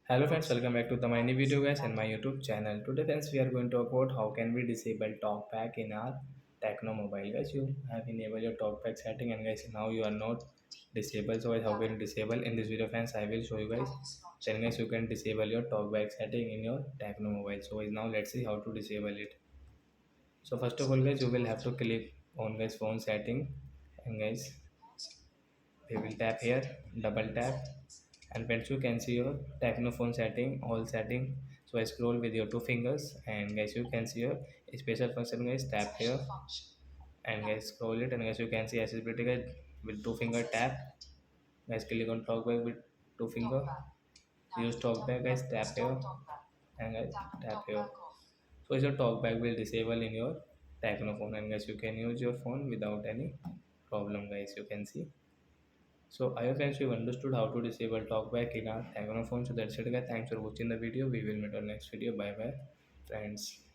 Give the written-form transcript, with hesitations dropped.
Hello friends, welcome back to the my new video guys and my YouTube channel. Today friends we are going to talk about how can we disable talkback in our Tecno mobile. Guys, you have enabled your talkback setting and guys now you are not disabled. So guys, how can you disable? In this video friends I will show you guys. Then guys you can disable your talkback setting in your Tecno mobile. So guys now let's see how to disable it. So first of all guys you will have to click on guys phone setting and guys we will tap here, double tap, and once you can see your technophone setting, all setting. So I scroll with your two fingers and guys you can see your special function. Guys tap here and guys scroll it and guys you can see accessibility guys with two finger tap. Guys click on talkback with two finger. Use talkback guys tap here and guys tap here. So your talkback will disable in your technophone and guys you can use your phone without any problem. Guys you can see. So I hope friends you understood how to disable talkback in our Tecno phone. So that's it guys. Thanks for watching the video. We will meet on next video. Bye bye friends.